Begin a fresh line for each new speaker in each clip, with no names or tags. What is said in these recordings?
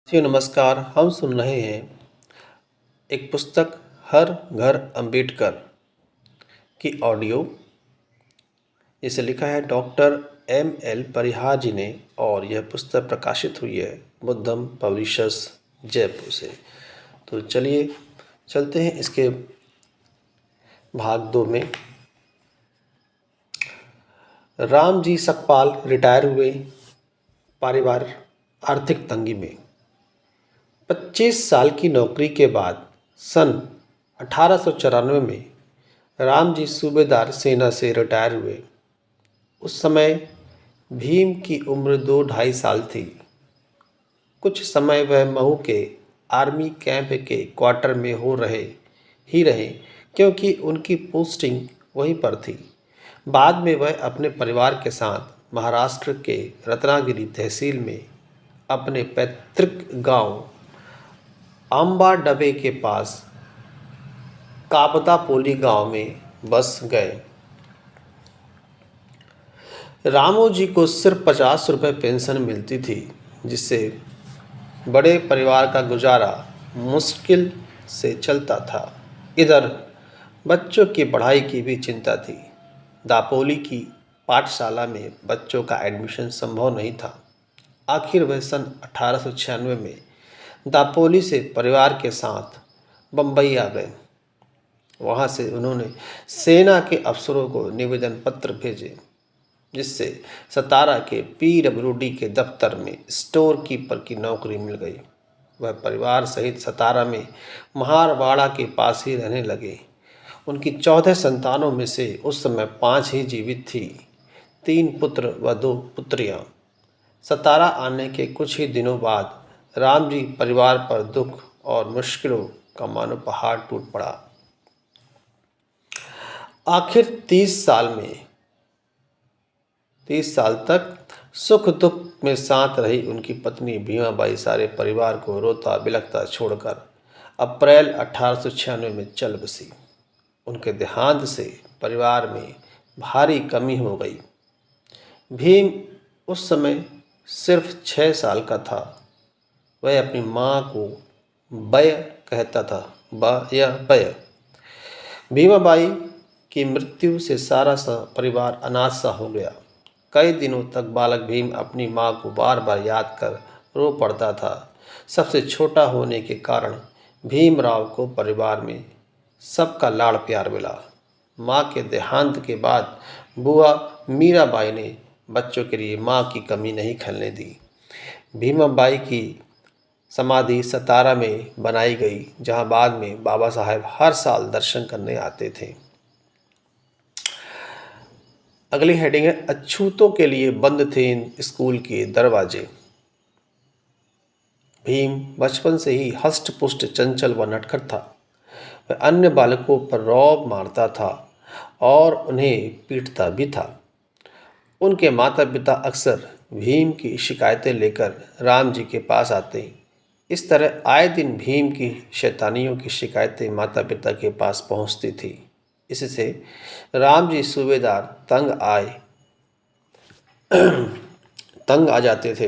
जी नमस्कार। हम सुन रहे हैं एक पुस्तक हर घर अंबेडकर की ऑडियो। इसे लिखा है डॉक्टर एम.एल. परिहार जी ने और यह पुस्तक प्रकाशित हुई है बुद्धम पब्लिशर्स जयपुर से। तो चलिए चलते हैं इसके भाग 2 में। राम जी सकपाल रिटायर हुए परिवार आर्थिक तंगी में। 25 साल की नौकरी के बाद सन 1894 में राम जी सूबेदार सेना से रिटायर हुए। उस समय भीम की उम्र 2-2.5 साल थी। कुछ समय वह मऊ के आर्मी कैंप के क्वार्टर में रहे क्योंकि उनकी पोस्टिंग वहीं पर थी। बाद में वह अपने परिवार के साथ महाराष्ट्र के रत्नागिरी तहसील में अपने पैतृक गांव आंबाडबे के पास कापतापोली गांव में बस गए। रामू जी को सिर्फ 50 रुपये पेंशन मिलती थी, जिससे बड़े परिवार का गुजारा मुश्किल से चलता था। इधर बच्चों की पढ़ाई की भी चिंता थी। दापोली की पाठशाला में बच्चों का एडमिशन संभव नहीं था। आखिर वह सन 1896 में दापोली से परिवार के साथ बम्बई आ गए। वहाँ से उन्होंने सेना के अफसरों को निवेदन पत्र भेजे, जिससे सतारा के पीडब्ल्यूडी के दफ्तर में स्टोर कीपर की नौकरी मिल गई। वह परिवार सहित सतारा में महारवाड़ा के पास ही रहने लगे। उनकी 14 संतानों में से उस समय 5 ही जीवित थी, 3 पुत्र व 2 पुत्रियां। सतारा आने के कुछ ही दिनों बाद राम जी परिवार पर दुख और मुश्किलों का मानो पहाड़ टूट पड़ा। आखिर 30 साल तक सुख दुख में साथ रही उनकी पत्नी भीमाबाई सारे परिवार को रोता बिलखता छोड़कर अप्रैल 1896 में चल बसी। उनके देहांत से परिवार में भारी कमी हो गई। भीम उस समय सिर्फ 6 साल का था। वह अपनी माँ को बय कहता था, बय। भीमाबाई की मृत्यु से सारा परिवार अनाथ सा हो गया। कई दिनों तक बालक भीम अपनी माँ को बार बार याद कर रो पड़ता था। सबसे छोटा होने के कारण भीमराव को परिवार में सबका लाड़ प्यार मिला। माँ के देहांत के बाद बुआ मीराबाई ने बच्चों के लिए माँ की कमी नहीं खलने दी। भीमाबाई की समाधि सतारा में बनाई गई, जहाँ बाद में बाबा साहेब हर साल दर्शन करने आते थे। अगली हेडिंग है अछूतों के लिए बंद थे स्कूल के दरवाजे। भीम बचपन से ही हष्ट पुष्ट चंचल व नटखट था। वह अन्य बालकों पर रौब मारता था और उन्हें पीटता भी था। उनके माता पिता अक्सर भीम की शिकायतें लेकर राम जी के पास आते। इस तरह आए दिन भीम की शैतानियों की शिकायतें माता पिता के पास पहुंचती थी। इससे राम जी सूबेदार तंग आ जाते थे।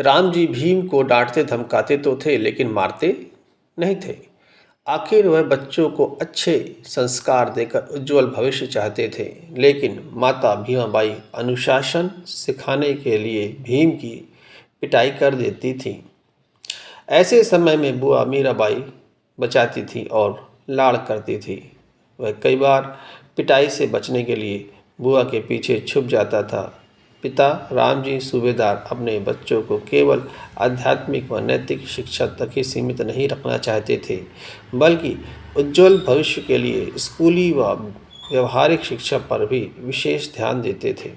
राम जी भीम को डांटते धमकाते तो थे, लेकिन मारते नहीं थे। आखिर वह बच्चों को अच्छे संस्कार देकर उज्जवल भविष्य चाहते थे, लेकिन माता भीमाबाई अनुशासन सिखाने के लिए भीम की पिटाई कर देती थी। ऐसे समय में बुआ मीराबाई बचाती थी और लाड़ करती थी। वह कई बार पिटाई से बचने के लिए बुआ के पीछे छुप जाता था। पिता राम जी सूबेदार अपने बच्चों को केवल आध्यात्मिक व नैतिक शिक्षा तक ही सीमित नहीं रखना चाहते थे, बल्कि उज्ज्वल भविष्य के लिए स्कूली व व्यवहारिक शिक्षा पर भी विशेष ध्यान देते थे।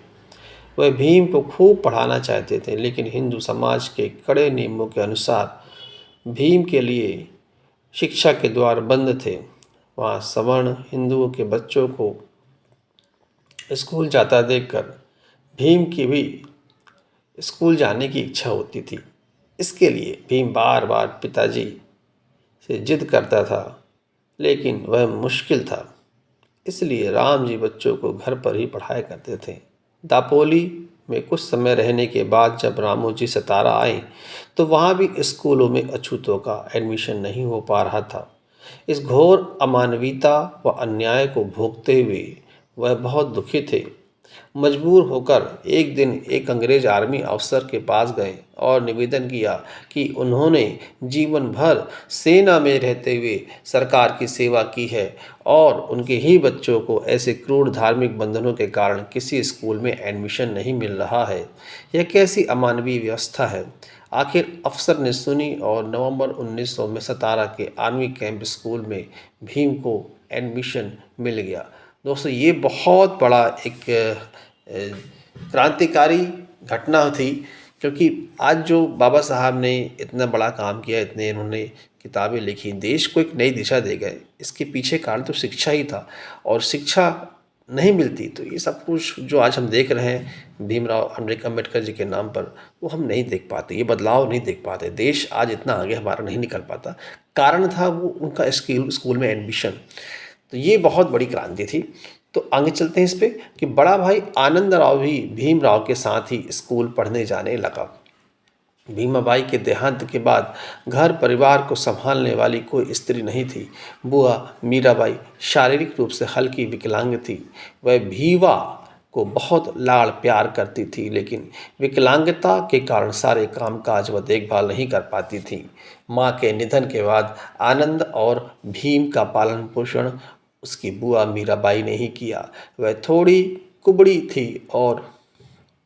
वह भीम को खूब पढ़ाना चाहते थे, लेकिन हिंदू समाज के कड़े नियमों के अनुसार भीम के लिए शिक्षा के द्वार बंद थे। वहाँ सवर्ण हिंदुओं के बच्चों को स्कूल जाता देखकर भीम की भी स्कूल जाने की इच्छा होती थी। इसके लिए भीम बार बार पिताजी से जिद करता था, लेकिन वह मुश्किल था। इसलिए राम जी बच्चों को घर पर ही पढ़ाया करते थे। दापोली में कुछ समय रहने के बाद जब रामोजी सतारा आए तो वहाँ भी स्कूलों में अछूतों का एडमिशन नहीं हो पा रहा था। इस घोर अमानवीयता व अन्याय को भोगते हुए वह बहुत दुखी थे। मजबूर होकर एक दिन एक अंग्रेज आर्मी अफसर के पास गए और निवेदन किया कि उन्होंने जीवन भर सेना में रहते हुए सरकार की सेवा की है और उनके ही बच्चों को ऐसे क्रूर धार्मिक बंधनों के कारण किसी स्कूल में एडमिशन नहीं मिल रहा है। यह कैसी अमानवीय व्यवस्था है। आखिर अफसर ने सुनी और नवंबर 1900 में सतारा के आर्मी कैंप स्कूल में भीम को एडमिशन मिल गया। दोस्तों, ये बहुत बड़ा एक क्रांतिकारी घटना थी, क्योंकि आज जो बाबा साहब ने इतना बड़ा काम किया, इतने इन्होंने किताबें लिखी, देश को एक नई दिशा दे गए, इसके पीछे कारण तो शिक्षा ही था। और शिक्षा नहीं मिलती तो ये सब कुछ जो आज हम देख रहे हैं भीमराव अम्बेडकर जी के नाम पर, वो हम नहीं देख पाते, ये बदलाव नहीं देख पाते। देश आज इतना आगे हमारा नहीं निकल पाता। कारण था वो उनका स्कूल में एडमिशन। तो ये बहुत बड़ी क्रांति थी। तो आगे चलते हैं इस पे कि बड़ा भाई आनंदराव भी भीमराव के साथ ही स्कूल पढ़ने जाने लगा। भीमाबाई के देहांत के बाद घर परिवार को संभालने वाली कोई स्त्री नहीं थी। बुआ मीराबाई शारीरिक रूप से हल्की विकलांग थी। वह भीवा को बहुत लाड़ प्यार करती थी, लेकिन विकलांगता के कारण सारे कामकाज व देखभाल नहीं कर पाती थी। माँ के निधन के बाद आनंद और भीम का पालन पोषण उसकी बुआ मीराबाई ने ही किया। वह थोड़ी कुबड़ी थी और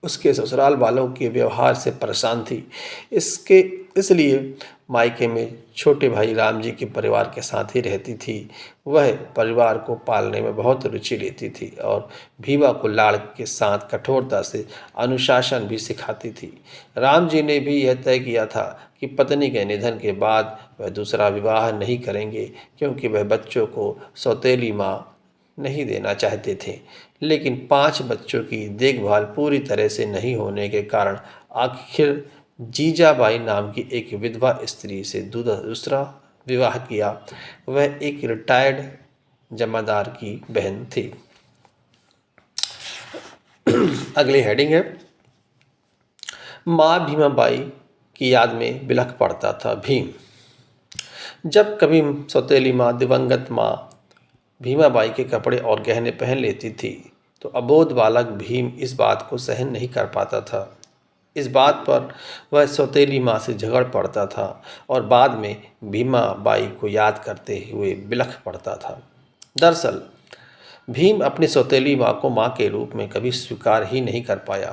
उसके ससुराल वालों के व्यवहार से परेशान थी। इसके इसलिए मायके में छोटे भाई राम जी के परिवार के साथ ही रहती थी। वह परिवार को पालने में बहुत रुचि लेती थी और भीवा को लाड़ के साथ कठोरता से अनुशासन भी सिखाती थी। राम जी ने भी यह तय किया था कि पत्नी के निधन के बाद वह दूसरा विवाह नहीं करेंगे, क्योंकि वह बच्चों को सौतेली माँ नहीं देना चाहते थे। लेकिन 5 बच्चों की देखभाल पूरी तरह से नहीं होने के कारण आखिर जीजाबाई नाम की एक विधवा स्त्री से दूसरा विवाह किया। वह एक रिटायर्ड जमादार की बहन थी। अगली हेडिंग है, माँ भीमाबाई की याद में बिलख पड़ता था भीम। जब कभी सौतेली माँ दिवंगत माँ भीमाबाई के कपड़े और गहने पहन लेती थी तो अबोध बालक भीम इस बात को सहन नहीं कर पाता था। इस बात पर वह सौतेली माँ से झगड़ पड़ता था और बाद में भीमाबाई को याद करते हुए बिलख पड़ता था। दरअसल भीम अपनी सौतेली माँ को माँ के रूप में कभी स्वीकार ही नहीं कर पाया।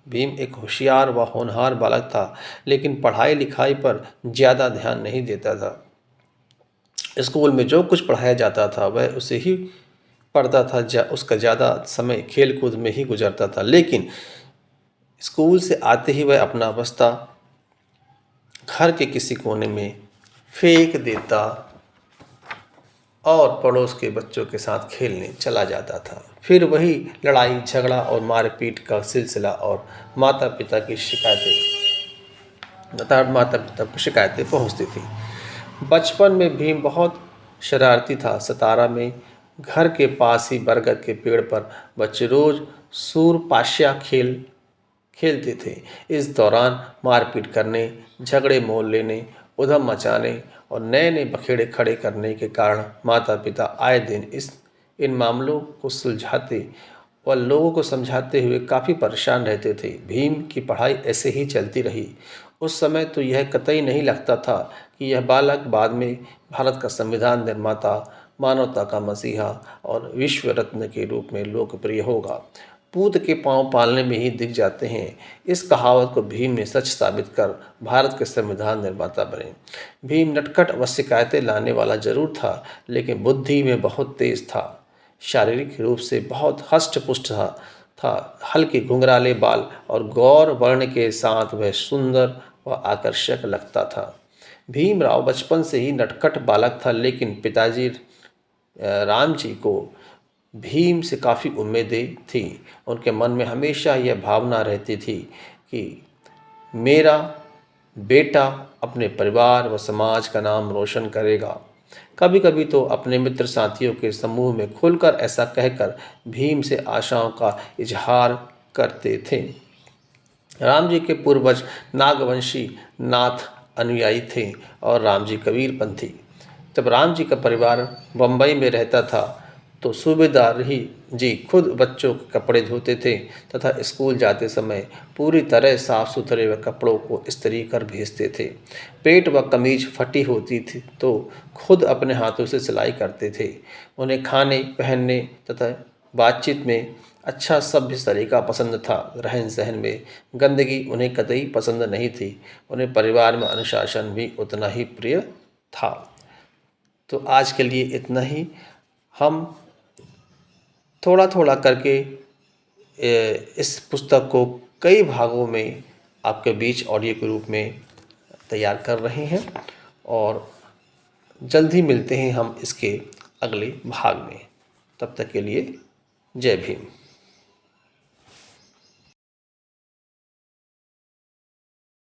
भीम एक होशियार व होनहार बालक था, लेकिन पढ़ाई लिखाई पर ज़्यादा ध्यान नहीं देता था। स्कूल में जो कुछ पढ़ाया जाता था वह उसे ही पढ़ता था। उसका ज़्यादा समय खेल कूद में ही गुजरता था। लेकिन स्कूल से आते ही वह अपना बस्ता घर के किसी कोने में फेंक देता और पड़ोस के बच्चों के साथ खेलने चला जाता था। फिर वही लड़ाई झगड़ा और मारपीट का सिलसिला और माता पिता की शिकायतें पहुंचती थी। बचपन में भीम बहुत शरारती था। सतारा में घर के पास ही बरगद के पेड़ पर बच्चे रोज सूरपाशिया खेलते थे। इस दौरान मारपीट करने, झगड़े मोल लेने, उधम मचाने और नए नए बखेड़े खड़े करने के कारण माता पिता आए दिन इन मामलों को सुलझाते व लोगों को समझाते हुए काफ़ी परेशान रहते थे। भीम की पढ़ाई ऐसे ही चलती रही। उस समय तो यह कतई नहीं लगता था कि यह बालक बाद में भारत का संविधान निर्माता, मानवता का मसीहा और विश्व रत्न के रूप में लोकप्रिय होगा। पूत के पांव पालने में ही दिख जाते हैं। इस कहावत को भीम ने सच साबित कर भारत के संविधान निर्माता बने। भीम नटखट व शिकायतें लाने वाला जरूर था, लेकिन बुद्धि में बहुत तेज था। शारीरिक रूप से बहुत हष्ट-पुष्ट था। हल्के घुंघराले बाल और गौर वर्ण के साथ वह सुंदर व आकर्षक लगता था। भीमराव बचपन से ही नटखट बालक था, लेकिन पिताजी राम जी को भीम से काफ़ी उम्मीदें थीं। उनके मन में हमेशा यह भावना रहती थी कि मेरा बेटा अपने परिवार व समाज का नाम रोशन करेगा। कभी कभी तो अपने मित्र साथियों के समूह में खुलकर ऐसा कहकर भीम से आशाओं का इजहार करते थे। राम जी के पूर्वज नागवंशी नाथ अनुयायी थे और राम जी कबीरपंथी। जब राम जी का परिवार बम्बई में रहता था तो सूबेदार ही जी खुद बच्चों के कपड़े धोते थे तथा स्कूल जाते समय पूरी तरह साफ सुथरे व कपड़ों को इस्त्री कर भेजते थे। पेट व कमीज फटी होती थी तो खुद अपने हाथों से सिलाई करते थे। उन्हें खाने पहनने तथा बातचीत में अच्छा सभ्य तरीका पसंद था। रहन सहन में गंदगी उन्हें कतई पसंद नहीं थी। उन्हें परिवार में अनुशासन भी उतना ही प्रिय था। तो आज के लिए इतना ही। हम थोड़ा थोड़ा करके इस पुस्तक को कई भागों में आपके बीच ऑडियो के रूप में तैयार कर रहे हैं और जल्द ही मिलते हैं हम इसके अगले भाग में। तब तक के लिए जय भीम।